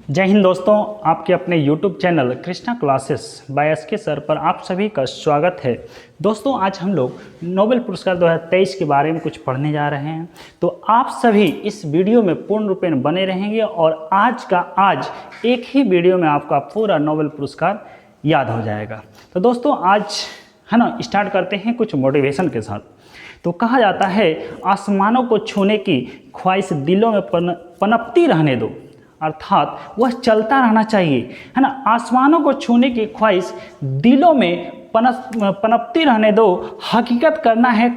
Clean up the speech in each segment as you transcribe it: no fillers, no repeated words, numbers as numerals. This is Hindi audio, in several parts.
जय हिंद दोस्तों, आपके अपने YouTube channel Krishna classes by S के सर पर आप सभी का स्वागत है। दोस्तों, आज हम लोग नोबेल पुरस्कार 2023 के बारे में कुछ पढ़ने जा रहे हैं, तो आप सभी इस वीडियो में पूर्ण रूपेण बने रहेंगे और आज एक ही वीडियो में आपका पूरा नोबेल पुरस्कार याद हो जाएगा। तो दोस्तों, आज है ना, स्टार्ट करते हैं कुछ मोटिवेशन के साथ। तो कहा जाता है, आसमानों को छूने की ख्वाहिश दिलों में पनपती रहने दो, अर्थात वह चलता रहना चाहिए, है ना। आसमानों को छूने की ख्वाहिश दिलों में पनपती रहने दो। हकीकत करना है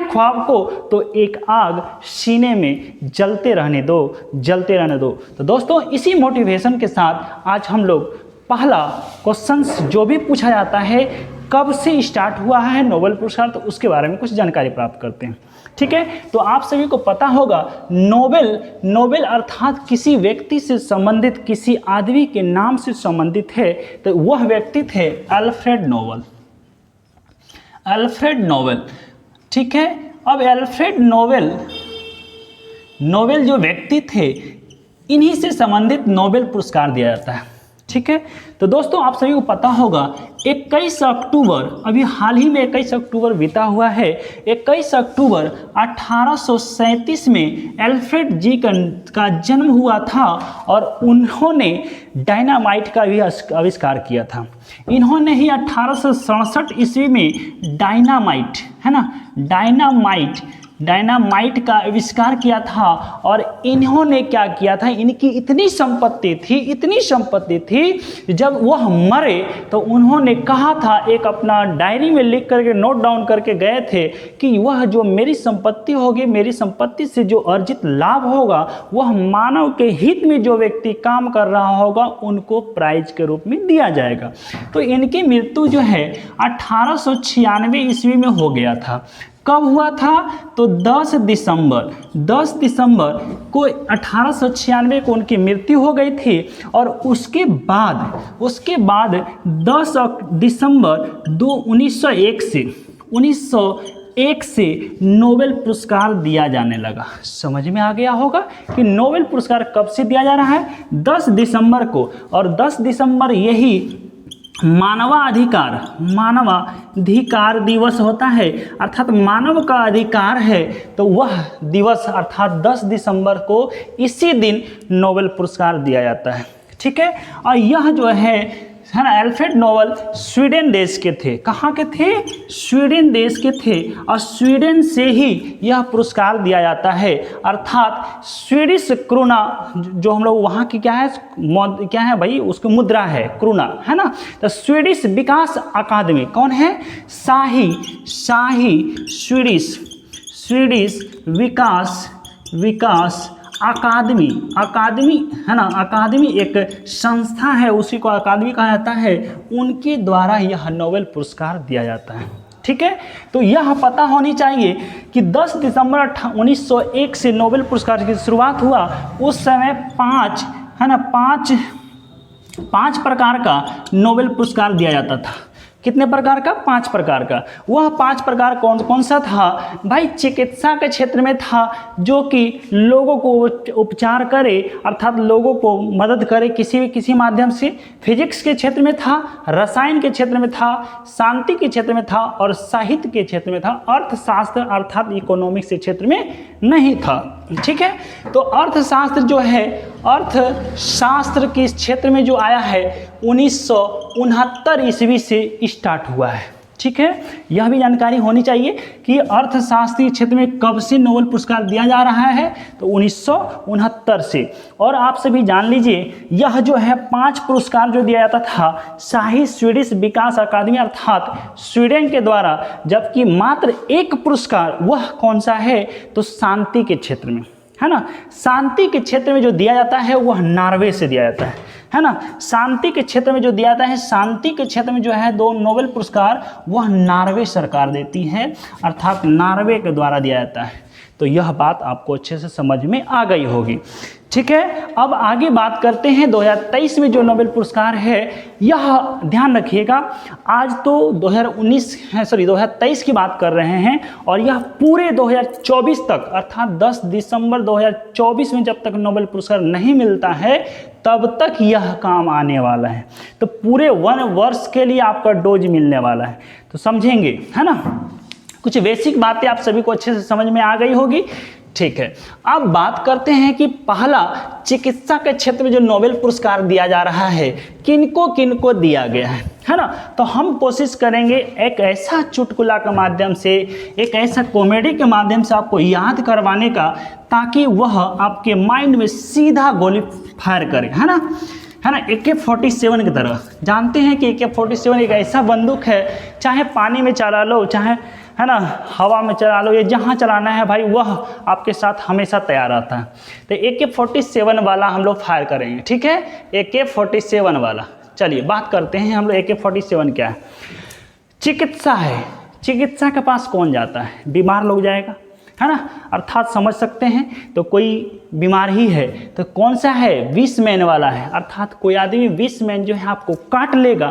ख्वाब को, तो एक आग सीने में जलते रहने दो। तो दोस्तों, इसी मोटिवेशन के साथ आज हम लोग पहला क्वेश्चन जो भी पूछा जाता है, कब से स्टार्ट हुआ है नोबेल पुरस्कार, तो उसके बारे में कुछ जानकारी प्राप्त करते हैं। ठीक है, तो आप सभी को पता होगा, नोबेल अर्थात किसी व्यक्ति से संबंधित, किसी आदमी के नाम से संबंधित है, तो वह व्यक्ति थे अल्फ्रेड नोबेल। ठीक है, अब अल्फ्रेड नोबेल जो व्यक्ति थे, इन्हीं से संबंधित नोबेल पुरस्कार दिया जाता है। ठीक है, तो दोस्तों, आप सभी को पता होगा 21 अक्टूबर, अभी हाल ही में 21 अक्टूबर बीता हुआ है। 21 अक्टूबर 1837 में अल्फ्रेड जी का जन्म हुआ था और उन्होंने डायनामाइट का भी आविष्कार किया था। इन्होंने ही 1867 ईस्वी में डायनामाइट, है ना, डायनामाइट का आविष्कार किया था। और इन्होंने क्या किया था, इनकी इतनी संपत्ति थी, जब वह मरे तो उन्होंने कहा था, एक अपना डायरी में लिख करके नोट डाउन करके गए थे कि वह जो मेरी संपत्ति होगी, मेरी संपत्ति से जो अर्जित लाभ होगा, वह मानव के हित में जो व्यक्ति काम कर रहा होगा, उनको प्राइज के रूप में दिया जाएगा। तो इनकी मृत्यु जो है 1896 ईस्वी में हो गया था। कब हुआ था, तो 10 दिसंबर को 1896 को उनकी मृत्यु हो गई थी। और उसके बाद 10 दिसंबर 1901 से नोबेल पुरस्कार दिया जाने लगा। समझ में आ गया होगा कि नोबेल पुरस्कार कब से दिया जा रहा है, 10 दिसंबर को। और 10 दिसंबर यही मानवाधिकार दिवस होता है, अर्थात मानव का अधिकार है, तो वह दिवस अर्थात 10 दिसंबर को इसी दिन नोबेल पुरस्कार दिया जाता है। ठीक है, और यह जो है ना, अल्फ्रेड नोबेल स्वीडन देश के थे। कहाँ के थे, स्वीडन देश के थे। और स्वीडन से ही यह पुरस्कार दिया जाता है, अर्थात स्वीडिश क्रोना, जो हम लोग वहाँ की क्या है भाई, उसकी मुद्रा है क्रोना, है ना। तो स्वीडिश विकास अकादमी कौन है, शाही स्वीडिश विकास अकादमी, है ना, अकादमी एक संस्था है, उसी को अकादमी कहा जाता है। उनके द्वारा यह नोबेल पुरस्कार दिया जाता है। ठीक है, तो यह पता होनी चाहिए कि 10 दिसंबर 1901 से नोबेल पुरस्कार की शुरुआत हुआ। उस समय 5 प्रकार का नोबेल पुरस्कार दिया जाता था। कितने प्रकार का, 5 प्रकार का। वह 5 प्रकार कौन सा था भाई, चिकित्सा के क्षेत्र में था, जो कि लोगों को उपचार करे, अर्थात लोगों को मदद करे किसी माध्यम से। फिजिक्स के क्षेत्र में था, रसायन के क्षेत्र में था, शांति के क्षेत्र में था, और साहित्य के क्षेत्र में था। अर्थशास्त्र अर्थात इकोनॉमिक्स के क्षेत्र में नहीं था। ठीक है, तो अर्थशास्त्र जो है, अर्थशास्त्र के क्षेत्र में जो आया है 1969 ईस्वी से स्टार्ट हुआ है। ठीक है, यह भी जानकारी होनी चाहिए कि अर्थशास्त्रीय क्षेत्र में कब से नोबेल पुरस्कार दिया जा रहा है, तो 1969 से। और आप सभी जान लीजिए, यह जो है 5 पुरस्कार जो दिया जाता था शाही स्वीडिश विकास अकादमी अर्थात स्वीडन के द्वारा, जबकि मात्र 1 पुरस्कार वह कौन सा है, तो शांति के क्षेत्र में, है ना। शांति के क्षेत्र में जो दिया जाता है वह नॉर्वे से दिया जाता है ना। शांति के क्षेत्र में जो दिया जाता है, शांति के क्षेत्र में जो है 2 नोबेल पुरस्कार वह नॉर्वे सरकार देती है, अर्थात नॉर्वे के द्वारा दिया जाता है। तो यह बात आपको अच्छे से समझ में आ गई होगी। ठीक है, अब आगे बात करते हैं 2023 में जो नोबेल पुरस्कार है, यह ध्यान रखिएगा, आज तो 2023 की बात कर रहे हैं और यह पूरे 2024 तक अर्थात 10 दिसंबर 2024 में जब तक नोबेल पुरस्कार नहीं मिलता है तब तक यह काम आने वाला है। तो पूरे 1 वर्ष के लिए आपका डोज मिलने वाला है, तो समझेंगे, है ना। कुछ बेसिक बातें आप सभी को अच्छे से समझ में आ गई होगी। ठीक है, अब बात करते हैं कि पहला चिकित्सा के क्षेत्र में जो नोबेल पुरस्कार दिया जा रहा है किनको किनको दिया गया है ना। तो हम कोशिश करेंगे एक ऐसा चुटकुला के माध्यम से, एक ऐसा कॉमेडी के माध्यम से आपको याद करवाने का, ताकि वह आपके माइंड में सीधा गोली फायर करे, है ना। AK-47 की तरह। जानते हैं कि AK-47 एक ऐसा बंदूक है, चाहे पानी में चला लो, चाहे, है ना, हवा में चला लो, ये जहाँ चलाना है भाई वह आपके साथ हमेशा तैयार रहता है। तो AK-47 वाला हम लोग फायर करेंगे। ठीक है, AK-47 वाला। चलिए बात करते हैं हम लोग AK-47 क्या है। चिकित्सा है, चिकित्सा के पास कौन जाता है? बीमार लोग जाएगा, है ना, अर्थात समझ सकते हैं। तो कोई बीमार ही है तो कौन सा है? विषमैन वाला है, अर्थात कोई आदमी विषमैन जो है आपको काट लेगा,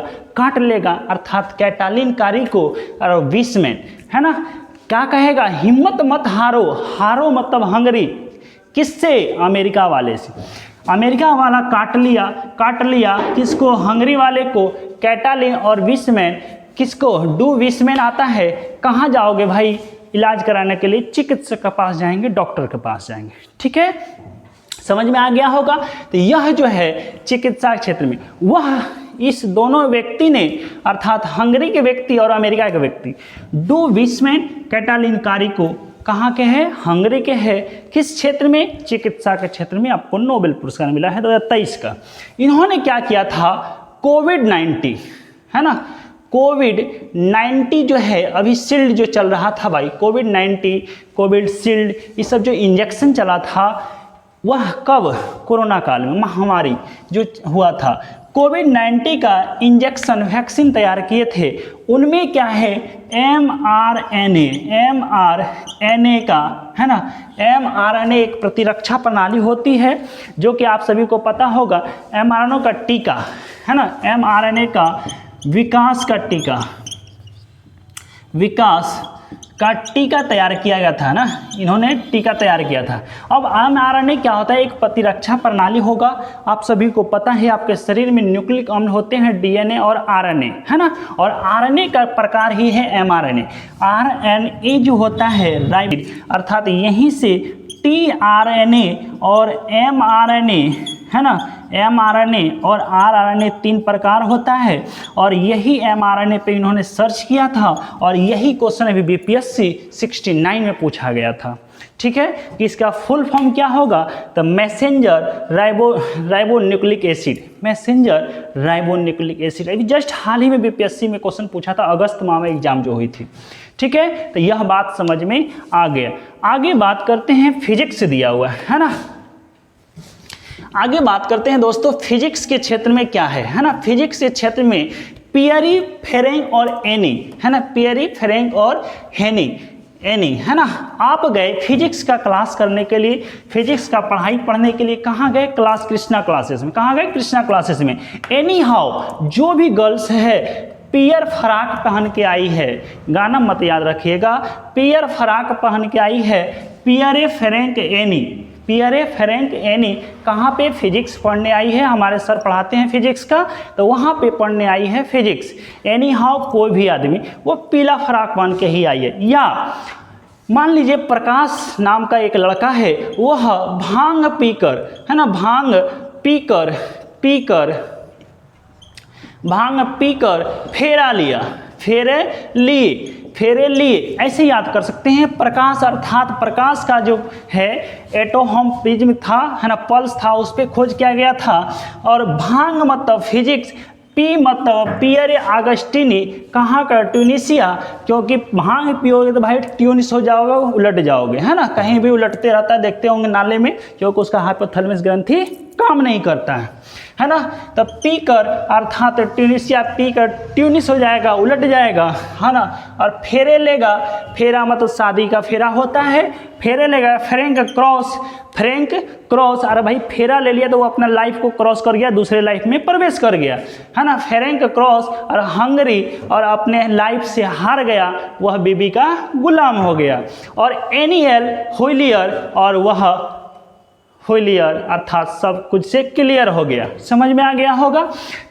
अर्थात कैटालिनकारी को और विषमैन, है ना। क्या कहेगा? हिम्मत मत हारो मतलब हंगरी। किससे? अमेरिका वाले से। अमेरिका वाला काट लिया किसको? हंगरी वाले को, कैटालिन और विषमैन किसको? डू विषमैन आता है। कहाँ जाओगे भाई? इलाज कराने के लिए चिकित्सक के पास जाएंगे, डॉक्टर के पास जाएंगे। ठीक है, समझ में आ गया होगा। तो यह जो है चिकित्सा क्षेत्र में, वह इस दोनों व्यक्ति ने, अर्थात हंगरी के व्यक्ति और अमेरिका के व्यक्ति, डू विषमैन कैटालिनकारी को कहाँ के हैं? हंगरी के हैं। किस क्षेत्र में? चिकित्सा के क्षेत्र में आपको नोबेल पुरस्कार मिला है 2023 का। इन्होंने क्या किया था? कोविड-19, है ना, कोविड-19 जो है, अभी शील्ड जो चल रहा था भाई, कोविड-19, कोविड शील्ड, ये सब जो इंजेक्शन चला था वह कब? कोरोना काल में, महामारी जो हुआ था, कोविड-19 का इंजेक्शन वैक्सीन तैयार किए थे। उनमें क्या है? mRNA का, है ना, mRNA एक प्रतिरक्षा प्रणाली होती है जो कि आप सभी को पता होगा। mRNA का टीका, है ना, mRNA का विकास का टीका तैयार किया गया था ना, इन्होंने टीका तैयार किया था। अब mRNA क्या होता है? एक प्रतिरक्षा प्रणाली होगा। आप सभी को पता है आपके शरीर में न्यूक्लिक अम्ल होते हैं, DNA और RNA, है ना, और RNA का प्रकार ही है mRNA। RNA जो होता है राइट, अर्थात यहीं से tRNA और mRNA, है ना, mRNA और rRNA 3 प्रकार होता है, और यही mRNA पे इन्होंने सर्च किया था और यही क्वेश्चन अभी BPSC 69 में पूछा गया था। ठीक है, कि इसका फुल फॉर्म क्या होगा? तो मैसेंजर राइबोन्यूक्लिक एसिड। अभी जस्ट हाल ही में BPSC में क्वेश्चन पूछा था, अगस्त माह में एग्जाम जो हुई थी। ठीक है, तो यह बात समझ में आ गया। आगे बात करते हैं, फिजिक्स दिया हुआ है ना। आगे बात करते हैं दोस्तों, फिजिक्स के क्षेत्र में क्या है ना। फिजिक्स के क्षेत्र में पियरी, फेरेंग और एनी, है ना, पियरी, फेरेंग और एनी, है ना। आप गए फिजिक्स का क्लास करने के लिए, फिजिक्स का पढ़ाई पढ़ने के लिए कहाँ गए? कृष्णा क्लासेस में। कहाँ गए? कृष्णा क्लासेस में। एनी हाउ, जो भी गर्ल्स है पियर फ्राक पहन के आई है, गाना मत याद रखिएगा, पियर फ्राक पहन के आई है, पियरे फेरेंग एनी कहाँ पे? फिजिक्स पढ़ने आई है। हमारे सर पढ़ाते हैं फिजिक्स का, तो वहाँ पे पढ़ने आई है फिजिक्स। एनी हाउ, कोई भी आदमी वो पीला फ्राक पहन के ही आई है। या मान लीजिए प्रकाश नाम का एक लड़का है, वह भांग पीकर, है ना, भांग पीकर फेरे लिए, ऐसे याद कर सकते हैं। प्रकाश अर्थात प्रकाश का जो है एटोम प्रिज्म था, है ना, पल्स था, उस पर खोज किया गया था। और भांग मतलब फिजिक्स, पी मतलब पियरे आगस्टिनी, कहाँ का? ट्यूनिसिया, क्योंकि भांग पियोगे तो भाई ट्यूनिस हो जाओगे, उलट जाओगे, है ना, कहीं भी उलटते रहता है, देखते होंगे नाले में, क्योंकि उसका हाइपोथैलेमस ग्रंथि काम नहीं करता है ना। तो पीकर अर्थात ट्यूनिसिया पीकर ट्यूनिस हो जाएगा, उलट जाएगा, है ना। और फेरे लेगा, फेरा मतलब शादी का फेरा होता है, फेरे लेगा, फ्रैंक क्रॉस। अरे भाई फेरा ले लिया तो वो अपना लाइफ को क्रॉस कर गया, दूसरे लाइफ में प्रवेश कर गया, है ना। फ्रैंक क्रॉस और हंगरी और अपने लाइफ से हार गया, वह बीबी का गुलाम हो गया। और एनियल हुइलियर, और वह हुइलियर अर्थात सब कुछ से क्लियर हो गया, समझ में आ गया होगा।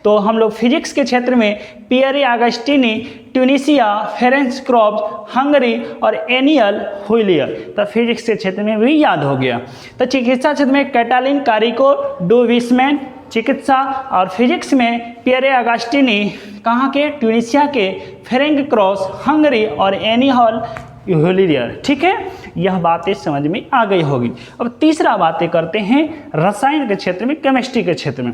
तो हम लोग फिजिक्स के क्षेत्र में पियरे अगस्टिनी, ट्यूनिसिया, फेरेंस क्रॉप्स, हंगरी और एनियल हुइलियर, तो फिजिक्स के क्षेत्र में भी याद हो गया। तो चिकित्सा क्षेत्र में कैटालिन कारिको डू विस्मैन चिकित्सा, और फिजिक्स में पियरे अगस्टिनी कहाँ के, ट्यूनिसिया के, फेरेंक क्रॉस, हंगरी और एनियल हुइलियर। ठीक है, यह बातें समझ में आ गई होगी। अब तीसरा बातें करते हैं रसायन के क्षेत्र में, केमिस्ट्री के क्षेत्र में।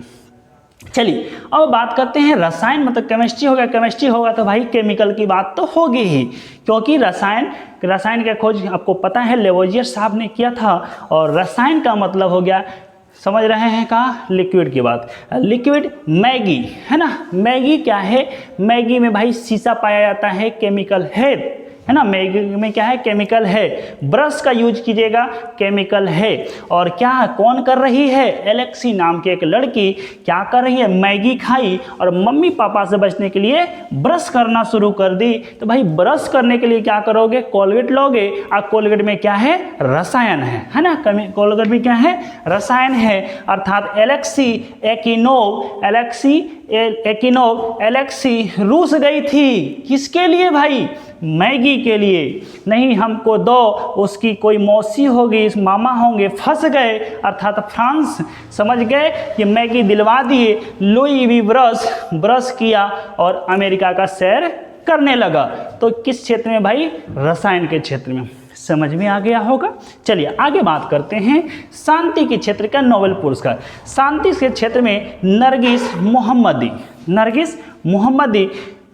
चलिए अब बात करते हैं रसायन मतलब केमिस्ट्री हो गया, केमिस्ट्री होगा तो भाई केमिकल की बात तो होगी ही, क्योंकि रसायन का खोज आपको पता है लेवोजियर साहब ने किया था। और रसायन का मतलब हो गया, समझ रहे हैं कहाँ, लिक्विड की बात। लिक्विड मैगी, है ना। मैगी क्या है, मैगी में भाई शीशा पाया जाता है, केमिकल है ना। मैगी में क्या है, केमिकल है। ब्रश का यूज कीजिएगा, केमिकल है। और क्या कौन कर रही है, एलेक्सी नाम की एक लड़की क्या कर रही है, मैगी खाई और मम्मी पापा से बचने के लिए ब्रश करना शुरू कर दी। तो भाई ब्रश करने के लिए क्या करोगे, कोलगेट लोगे, और कोलगेट में क्या है, रसायन है ना। कोलगेट में क्या है, रसायन है। अर्थात एलेक्सी रूस गई थी, किसके लिए भाई, मैगी के लिए। नहीं हमको दो, उसकी कोई मौसी होगी, मामा होंगे, फंस गए, अर्थात फ्रांस समझ गए कि मैगी दिलवा दिए। लुई वी ब्रश किया और अमेरिका का सैर करने लगा। तो किस क्षेत्र में भाई, रसायन के क्षेत्र में, समझ में आ गया होगा। चलिए आगे बात करते हैं शांति के क्षेत्र का नोबेल पुरस्कार। शांति के क्षेत्र में नरगिस मोहम्मदी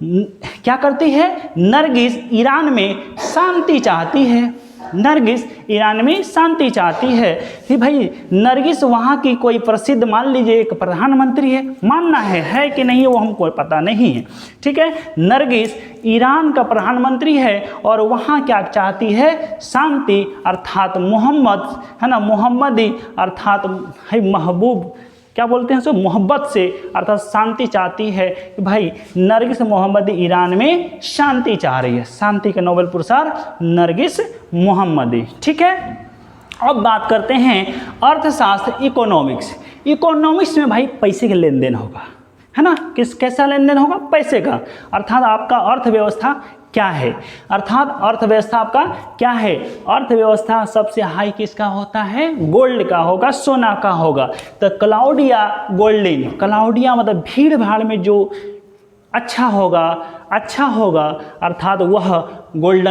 क्या करती है, नरगिस ईरान में शांति चाहती है। नरगिस ईरान में शांति चाहती है कि भाई नरगिस वहाँ की कोई प्रसिद्ध, मान लीजिए एक प्रधानमंत्री है, मानना है कि नहीं वो हमको पता नहीं है। ठीक है, नरगिस ईरान का प्रधानमंत्री है और वहाँ क्या चाहती है, शांति। अर्थात मोहम्मद, है ना, मोहम्मदी अर्थात महबूब, क्या बोलते हैं सो, मोहब्बत से, अर्थात शांति चाहती है कि भाई नरगिस मोहम्मदी ईरान में शांति चाह रही है। शांति का नोबेल पुरस्कार नरगिस मोहम्मदी। ठीक है, अब बात करते हैं अर्थशास्त्र, इकोनॉमिक्स में भाई पैसे का लेन देन होगा, है ना। कैसा लेन देन होगा, पैसे का। अर्थात आपका अर्थव्यवस्था क्या है, अर्थात अर्थव्यवस्था आपका क्या है। अर्थव्यवस्था सबसे हाई किसका होता है, गोल्ड का होगा, सोना का होगा। तो क्लाउडिया गोल्डिन, क्लाउडिया मतलब भीड़ भाड़ में जो अच्छा होगा, अर्थात वह गोल्ड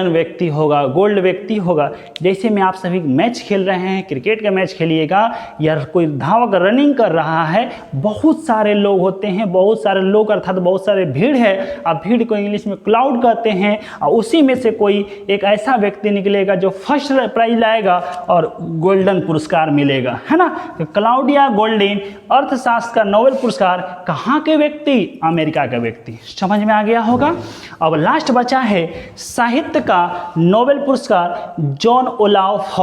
व्यक्ति होगा। जैसे में आप सभी मैच खेल रहे हैं, क्रिकेट का मैच खेलिएगा, या कोई धावक रनिंग कर रहा है, बहुत सारे लोग होते हैं, बहुत सारे लोग अर्थात बहुत सारे भीड़ है। अब भीड़ को इंग्लिश में क्लाउड कहते हैं। और उसी में से कोई एक ऐसा व्यक्ति निकलेगा जो फर्स्ट प्राइज लाएगा और गोल्डन पुरस्कार मिलेगा, है ना। तो क्लाउडिया गोल्डिन अर्थशास्त्र का नोबेल पुरस्कार कहाँ के व्यक्ति, अमेरिका का व्यक्ति। समझ में आ गया होगा। अब लास्ट बचा है साहित्य का नोबेल पुरस्कार जॉन ओलाफ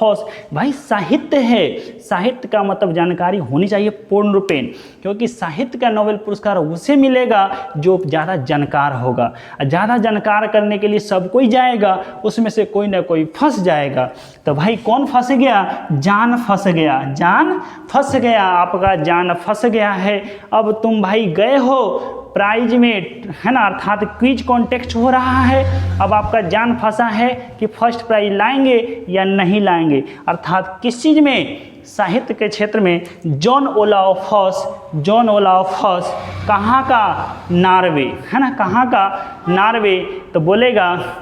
हॉस। भाई साहित्य है, साहित्य का मतलब जानकारी होनी चाहिए पूर्ण रूपेण, क्योंकि साहित्य का नोबेल पुरस्कार उसे मिलेगा जो ज़्यादा जानकार होगा। ज़्यादा जानकार करने के लिए सब कोई जाएगा, उसमें से कोई ना कोई फंस जाएगा। तो भाई कौन फंस गया, जान फंस गया, आपका जान फंस गया है। अब तुम भाई गए हो प्राइज में, है ना, अर्थात क्विज कॉन्टेस्ट हो रहा है। अब आपका जान फंसा है कि फर्स्ट प्राइज लाएंगे या नहीं लाएंगे। अर्थात किस चीज़ में, साहित्य के क्षेत्र में जॉन ओलाफ हॉस कहाँ का, नार्वे, है ना, कहाँ का, नार्वे। तो बोलेगा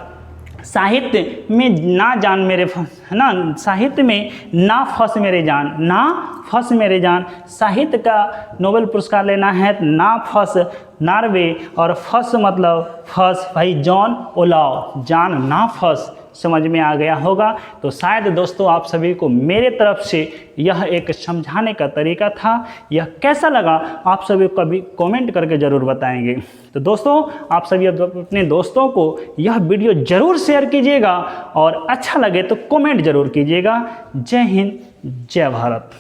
साहित्य में ना जान मेरे, है ना, साहित्य में ना फंस मेरे जान। साहित्य का नोबेल पुरस्कार लेना है, ना फंस, नार्वे, और फंस मतलब फंस भाई जॉन ओलाफ, जान ना फंस, समझ में आ गया होगा। तो शायद दोस्तों आप सभी को मेरे तरफ से यह एक समझाने का तरीका था। यह कैसा लगा आप सभी को कभी कमेंट करके ज़रूर बताएंगे। तो दोस्तों आप सभी अपने दोस्तों को यह वीडियो ज़रूर शेयर कीजिएगा और अच्छा लगे तो कमेंट ज़रूर कीजिएगा। जय हिंद, जय भारत।